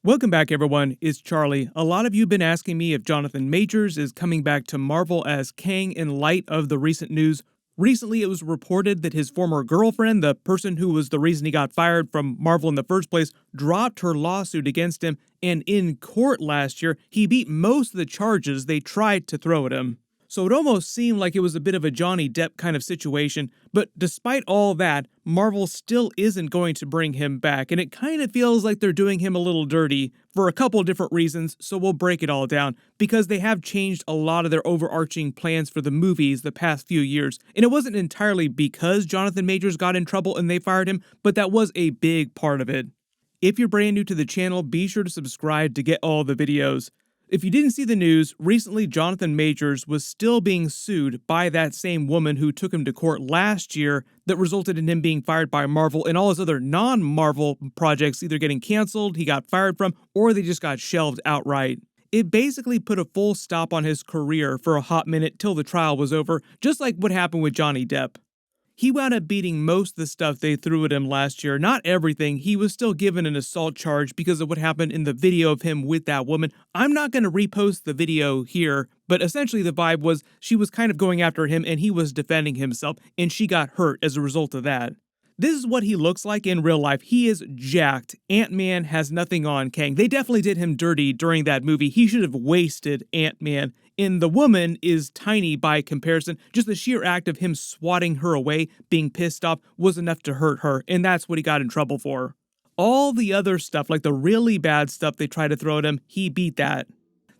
Welcome back, everyone. It's Charlie. A lot of you have been asking me if Jonathan Majors is coming back to Marvel as Kang in light of the recent news. Recently, it was reported that his former girlfriend, the person who was the reason he got fired from Marvel in the first place, dropped her lawsuit against him, and in court last year, he beat most of the charges they tried to throw at him. So it almost seemed like it was a bit of a Johnny Depp kind of situation, but despite all that, Marvel still isn't going to bring him back, and it kind of feels like they're doing him a little dirty for a couple of different reasons, so we'll break it all down, because they have changed a lot of their overarching plans for the movies the past few years, and it wasn't entirely because Jonathan Majors got in trouble and they fired him, but that was a big part of it. If you're brand new to the channel, be sure to subscribe to get all the videos. If you didn't see the news, recently Jonathan Majors was still being sued by that same woman who took him to court last year that resulted in him being fired by Marvel and all his other non-Marvel projects either getting canceled, he got fired from, or they just got shelved outright. It basically put a full stop on his career for a hot minute till the trial was over, just like what happened with Johnny Depp. He wound up beating most of the stuff they threw at him last year. Not everything. He was still given an assault charge because of what happened in the video of him with that woman. I'm not going to repost the video here, but essentially the vibe was she was kind of going after him and he was defending himself, and she got hurt as a result of that. This is what he looks like in real life. He is jacked. Ant-Man has nothing on Kang. They definitely did him dirty during that movie. He should have wasted Ant-Man. And the woman is tiny by comparison. Just the sheer act of him swatting her away, being pissed off, was enough to hurt her, and that's what he got in trouble for. All the other stuff, like the really bad stuff they tried to throw at him, he beat that.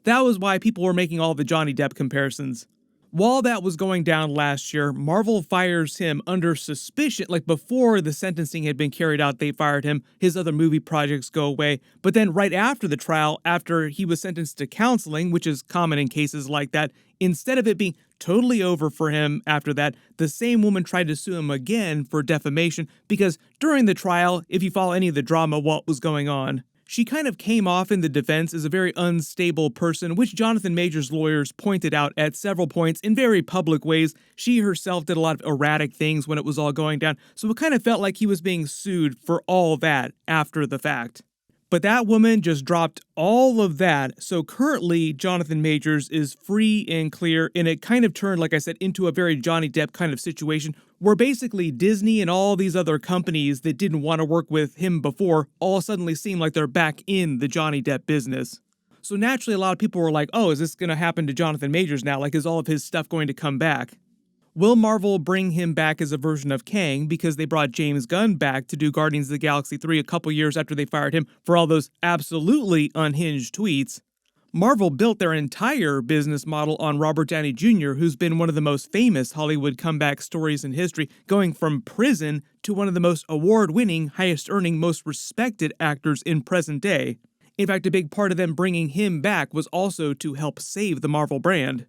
That was why people were making all the Johnny Depp comparisons. While that was going down last year, Marvel fires him under suspicion. Like before the sentencing had been carried out, they fired him. His other movie projects go away. But then right after the trial, after he was sentenced to counseling, which is common in cases like that, instead of it being totally over for him after that, the same woman tried to sue him again for defamation because during the trial, if you follow any of the drama, what was going on, she kind of came off in the defense as a very unstable person, which Jonathan Majors' lawyers pointed out at several points in very public ways. She herself did a lot of erratic things when it was all going down, so it kind of felt like he was being sued for all that after the fact. But that woman just dropped all of that, so currently Jonathan Majors is free and clear, and it kind of turned, like I said, into a very Johnny Depp kind of situation, where basically Disney and all these other companies that didn't want to work with him before all suddenly seem like they're back in the Johnny Depp business. So naturally a lot of people were like, oh, is this going to happen to Jonathan Majors now? Like, is all of his stuff going to come back? Will Marvel bring him back as a version of Kang because they brought James Gunn back to do Guardians of the Galaxy 3 a couple years after they fired him for all those absolutely unhinged tweets? Marvel built their entire business model on Robert Downey Jr., who's been one of the most famous Hollywood comeback stories in history, going from prison to one of the most award-winning, highest-earning, most respected actors in present day. In fact, a big part of them bringing him back was also to help save the Marvel brand.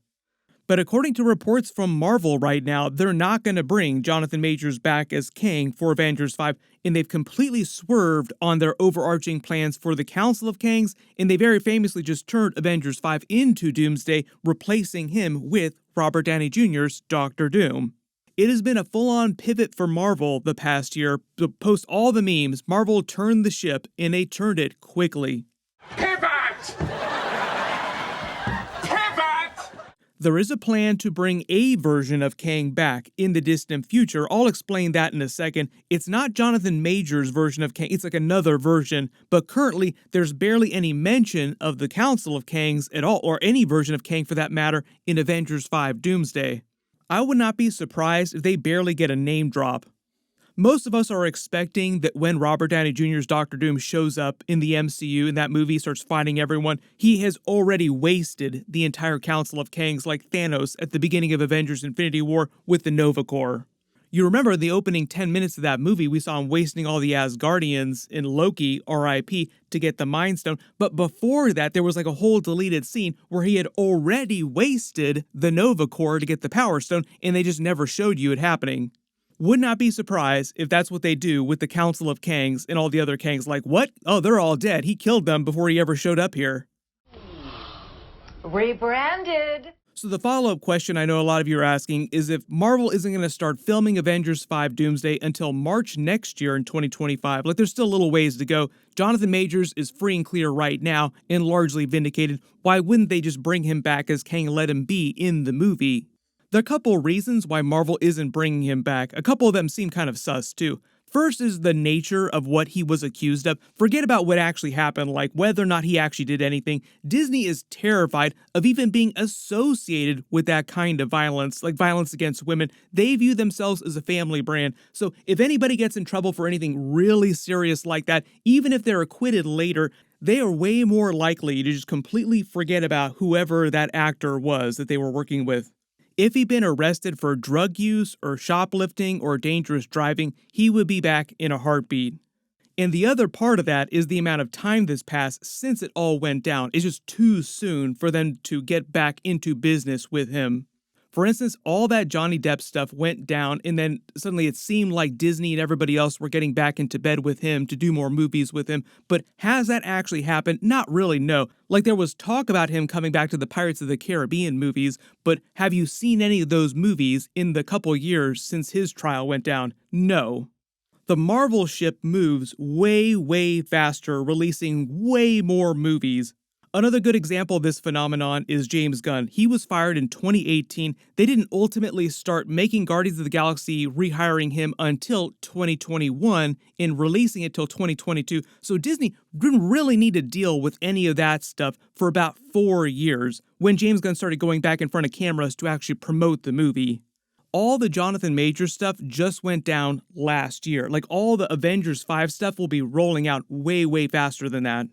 But according to reports from Marvel right now, they're not going to bring Jonathan Majors back as Kang for Avengers 5, and they've completely swerved on their overarching plans for the Council of Kangs, and they very famously just turned Avengers 5 into Doomsday, replacing him with Robert Downey Jr.'s Doctor Doom. It has been a full-on pivot for Marvel the past year. To post all the memes, Marvel turned the ship, and they turned it quickly. Pivot! There is a plan to bring a version of Kang back in the distant future. I'll explain that in a second. It's not Jonathan Majors' version of Kang, it's like another version, but currently there's barely any mention of the Council of Kangs at all, or any version of Kang for that matter, in Avengers 5 Doomsday. I would not be surprised if they barely get a name drop. Most of us are expecting that when Robert Downey Jr.'s Doctor Doom shows up in the MCU and that movie starts fighting everyone, he has already wasted the entire Council of Kangs like Thanos at the beginning of Avengers Infinity War with the Nova Corps. You remember in the opening 10 minutes of that movie, we saw him wasting all the Asgardians in Loki, R.I.P., to get the Mind Stone, but before that there was like a whole deleted scene where he had already wasted the Nova Corps to get the Power Stone, and they just never showed you it happening. Would not be surprised if that's what they do with the Council of Kangs and all the other Kangs. Like, what? Oh, they're all dead. He killed them before he ever showed up here. Rebranded. So the follow-up question I know a lot of you are asking is if Marvel isn't going to start filming Avengers 5 Doomsday until March next year in 2025. Like, there's still a little ways to go. Jonathan Majors is free and clear right now and largely vindicated. Why wouldn't they just bring him back as Kang let him be in the movie? There are a couple reasons why Marvel isn't bringing him back. A couple of them seem kind of sus too. First is the nature of what he was accused of. Forget about what actually happened, like whether or not he actually did anything. Disney is terrified of even being associated with that kind of violence, like violence against women. They view themselves as a family brand. So if anybody gets in trouble for anything really serious like that, even if they're acquitted later, they are way more likely to just completely forget about whoever that actor was that they were working with. If he'd been arrested for drug use or shoplifting or dangerous driving, he would be back in a heartbeat. And the other part of that is the amount of time that's passed since it all went down. It's just too soon for them to get back into business with him. For instance, all that Johnny Depp stuff went down, and then suddenly it seemed like Disney and everybody else were getting back into bed with him to do more movies with him. But has that actually happened? Not really, no. Like, there was talk about him coming back to the Pirates of the Caribbean movies, but have you seen any of those movies in the couple years since his trial went down? No. The Marvel ship moves way, way faster, releasing way more movies. Another good example of this phenomenon is James Gunn. He was fired in 2018. They didn't ultimately start making Guardians of the Galaxy, rehiring him until 2021 and releasing it till 2022. So Disney didn't really need to deal with any of that stuff for about 4 years when James Gunn started going back in front of cameras to actually promote the movie. All the Jonathan Majors stuff just went down last year. Like, all the Avengers 5 stuff will be rolling out way, way faster than that.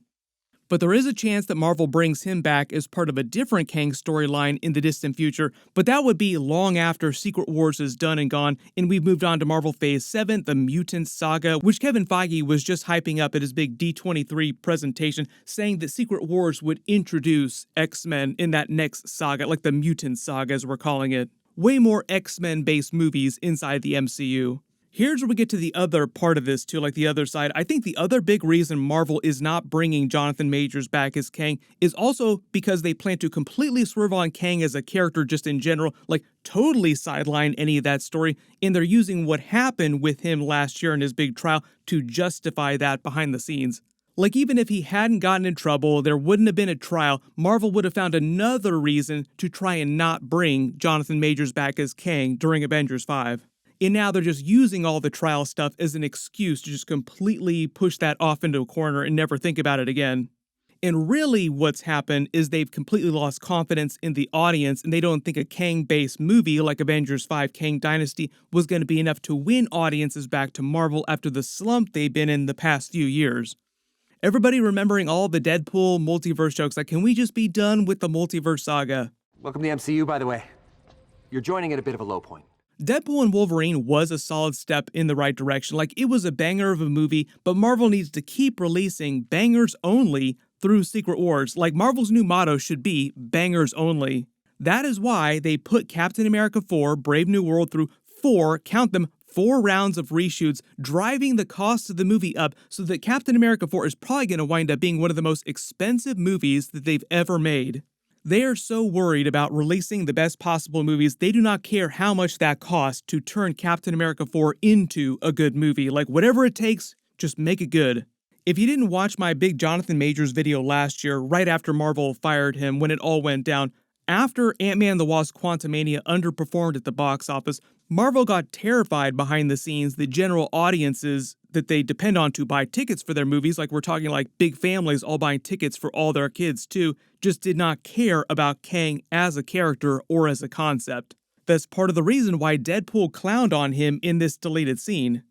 But there is a chance that Marvel brings him back as part of a different Kang storyline in the distant future, but that would be long after Secret Wars is done and gone, and we've moved on to Marvel Phase 7, the Mutant Saga, which Kevin Feige was just hyping up at his big D23 presentation, saying that Secret Wars would introduce X-Men in that next saga, like the Mutant Saga as we're calling it. Way more X-Men based movies inside the MCU. Here's where we get to the other part of this too, like the other side. I think the other big reason Marvel is not bringing Jonathan Majors back as Kang is also because they plan to completely swerve on Kang as a character just in general, like totally sideline any of that story, and they're using what happened with him last year in his big trial to justify that behind the scenes. Like, even if he hadn't gotten in trouble, there wouldn't have been a trial, Marvel would have found another reason to try and not bring Jonathan Majors back as Kang during Avengers 5. And now they're just using all the trial stuff as an excuse to just completely push that off into a corner and never think about it again. And really what's happened is they've completely lost confidence in the audience, and they don't think a Kang-based movie like Avengers 5 Kang Dynasty was going to be enough to win audiences back to Marvel after the slump they've been in the past few years. Everybody remembering all the Deadpool multiverse jokes, like, can we just be done with the multiverse saga? Welcome to the MCU, by the way. You're joining at a bit of a low point. Deadpool and Wolverine was a solid step in the right direction. Like, it was a banger of a movie, but Marvel needs to keep releasing bangers only through Secret Wars. Like, Marvel's new motto should be bangers only. That is why they put Captain America 4 Brave New World through 4 rounds of reshoots, driving the cost of the movie up so that Captain America 4 is probably going to wind up being one of the most expensive movies that they've ever made. They are so worried about releasing the best possible movies, they do not care how much that costs to turn Captain America 4 into a good movie. Like, whatever it takes, just make it good. If you didn't watch my big Jonathan Majors video last year, right after Marvel fired him when it all went down, after Ant-Man and the Wasp: Quantumania underperformed at the box office, Marvel got terrified behind the scenes that general audiences that they depend on to buy tickets for their movies, like we're talking like big families all buying tickets for all their kids too, just did not care about Kang as a character or as a concept. That's part of the reason why Deadpool clowned on him in this deleted scene.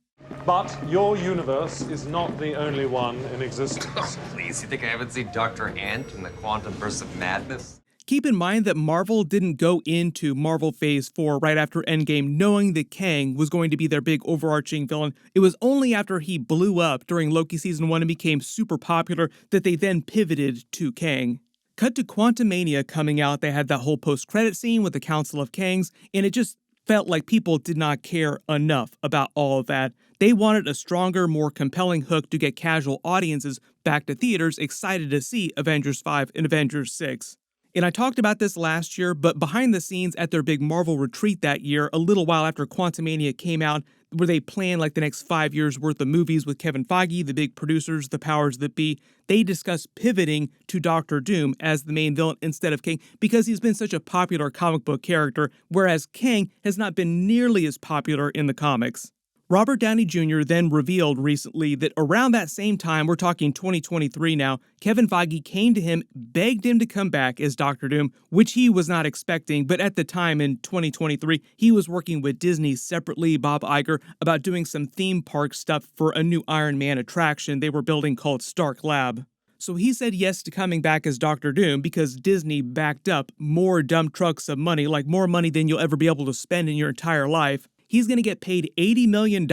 But your universe is not the only one in existence. Oh, please, you think I haven't seen Dr. Ant in the Quantumverse of Madness? Keep in mind that Marvel didn't go into Marvel Phase 4 right after Endgame knowing that Kang was going to be their big overarching villain. It was only after he blew up during Loki Season 1 and became super popular that they then pivoted to Kang. Cut to Quantumania coming out, they had that whole post-credit scene with the Council of Kangs, and it just felt like people did not care enough about all of that. They wanted a stronger, more compelling hook to get casual audiences back to theaters excited to see Avengers 5 and Avengers 6. And I talked about this last year, but behind the scenes at their big Marvel retreat that year, a little while after Quantumania came out, where they planned like the next 5 years worth of movies with Kevin Feige, the big producers, the powers that be, they discussed pivoting to Doctor Doom as the main villain instead of Kang because he's been such a popular comic book character, whereas Kang has not been nearly as popular in the comics. Robert Downey Jr. then revealed recently that around that same time, we're talking 2023 now, Kevin Feige came to him, begged him to come back as Doctor Doom, which he was not expecting, but at the time in 2023, he was working with Disney separately, Bob Iger, about doing some theme park stuff for a new Iron Man attraction they were building called Stark Lab. So he said yes to coming back as Doctor Doom because Disney backed up more dump trucks of money, like more money than you'll ever be able to spend in your entire life. He's going to get paid $80 million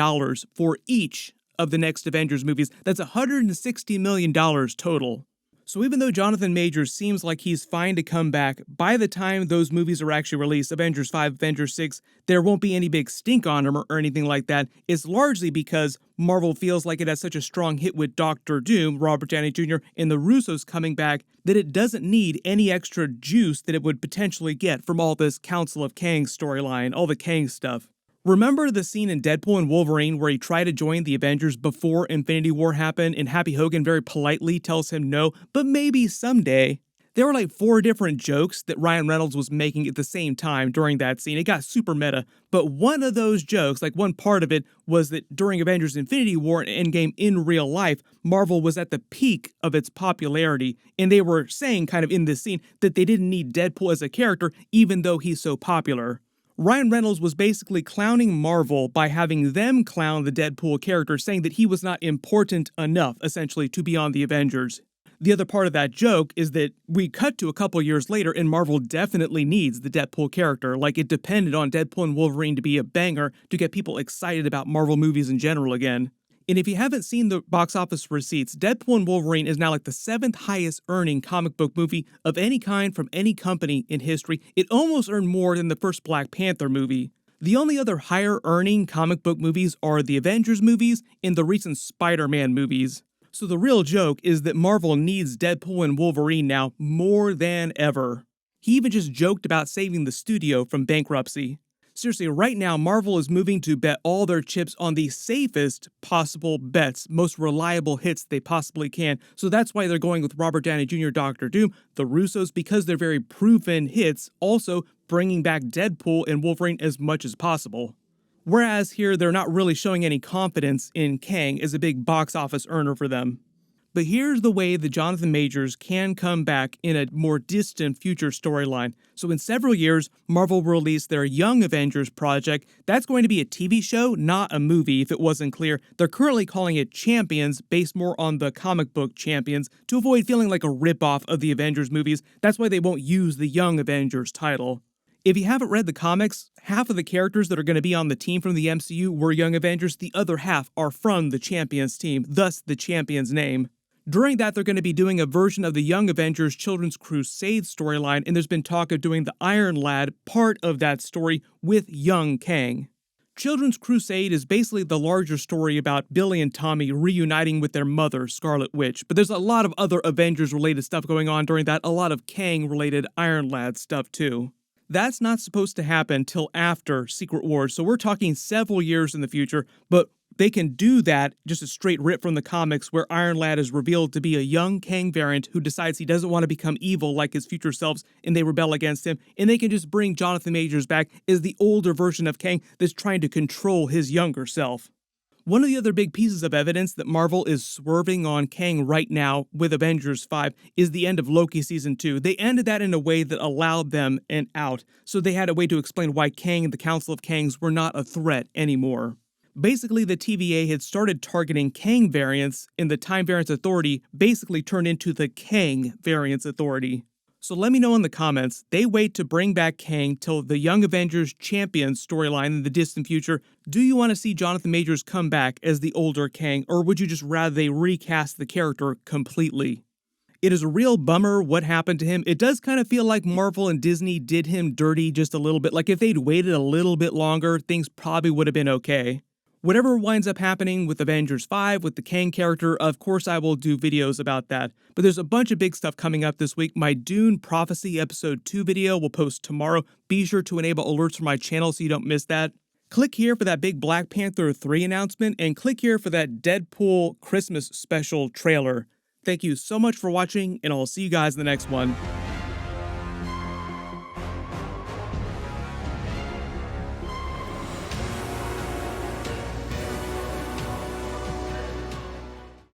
for each of the next Avengers movies. That's $160 million total. So even though Jonathan Majors seems like he's fine to come back, by the time those movies are actually released, Avengers 5, Avengers 6, there won't be any big stink on him or anything like that. It's largely because Marvel feels like it has such a strong hit with Doctor Doom, Robert Downey Jr., and the Russos coming back, that it doesn't need any extra juice that it would potentially get from all this Council of Kang storyline, all the Kang stuff. Remember the scene in Deadpool and Wolverine where he tried to join the Avengers before Infinity War happened and Happy Hogan very politely tells him no, but maybe someday? There were like 4 different jokes that Ryan Reynolds was making at the same time during that scene. It got super meta, but one of those jokes, like one part of it, was that during Avengers Infinity War and Endgame in real life, Marvel was at the peak of its popularity, and they were saying kind of in this scene that they didn't need Deadpool as a character even though he's so popular. Ryan Reynolds was basically clowning Marvel by having them clown the Deadpool character, saying that he was not important enough, essentially, to be on the Avengers. The other part of that joke is that we cut to a couple years later and Marvel definitely needs the Deadpool character, like it depended on Deadpool and Wolverine to be a banger to get people excited about Marvel movies in general again. And if you haven't seen the box office receipts, Deadpool and Wolverine is now like the 7th highest earning comic book movie of any kind from any company in history. It almost earned more than the first Black Panther movie. The only other higher earning comic book movies are the Avengers movies and the recent Spider-Man movies. So the real joke is that Marvel needs Deadpool and Wolverine now more than ever. He even just joked about saving the studio from bankruptcy. Seriously, right now, Marvel is moving to bet all their chips on the safest possible bets, most reliable hits they possibly can. So that's why they're going with Robert Downey Jr. Doctor Doom, the Russos, because they're very proven hits, also bringing back Deadpool and Wolverine as much as possible. Whereas here, they're not really showing any confidence in Kang as a big box office earner for them. But here's the way that Jonathan Majors can come back in a more distant future storyline. So in several years, Marvel will release their Young Avengers project. That's going to be a TV show, not a movie, if it wasn't clear. They're currently calling it Champions, based more on the comic book Champions, to avoid feeling like a ripoff of the Avengers movies. That's why they won't use the Young Avengers title. If you haven't read the comics, half of the characters that are going to be on the team from the MCU were Young Avengers. The other half are from the Champions team, thus the Champions name. During that, they're going to be doing a version of the Young Avengers Children's Crusade storyline, and there's been talk of doing the Iron Lad part of that story with young Kang. Children's Crusade is basically the larger story about Billy and Tommy reuniting with their mother, Scarlet Witch, but there's a lot of other Avengers-related stuff going on during that, a lot of Kang-related Iron Lad stuff too. That's not supposed to happen till after Secret Wars, so we're talking several years in the future, but they can do that, just a straight rip from the comics, where Iron Lad is revealed to be a young Kang variant who decides he doesn't want to become evil like his future selves, and they rebel against him, and they can just bring Jonathan Majors back as the older version of Kang that's trying to control his younger self. One of the other big pieces of evidence that Marvel is swerving on Kang right now with Avengers 5 is the end of Loki Season 2. They ended that in a way that allowed them an out, so they had a way to explain why Kang and the Council of Kangs were not a threat anymore. Basically, the TVA had started targeting Kang variants, and the Time Variance Authority basically turned into the Kang Variance Authority. So let me know in the comments, they wait to bring back Kang till the Young Avengers Champions storyline in the distant future. Do you want to see Jonathan Majors come back as the older Kang, or would you just rather they recast the character completely? It is a real bummer what happened to him. It does kind of feel like Marvel and Disney did him dirty just a little bit. Like if they'd waited a little bit longer, things probably would have been okay. Whatever winds up happening with Avengers 5, with the Kang character, of course I will do videos about that. But there's a bunch of big stuff coming up this week. My Dune Prophecy Episode 2 video will post tomorrow. Be sure to enable alerts for my channel so you don't miss that. Click here for that big Black Panther 3 announcement, and click here for that Deadpool Christmas special trailer. Thank you so much for watching, and I'll see you guys in the next one.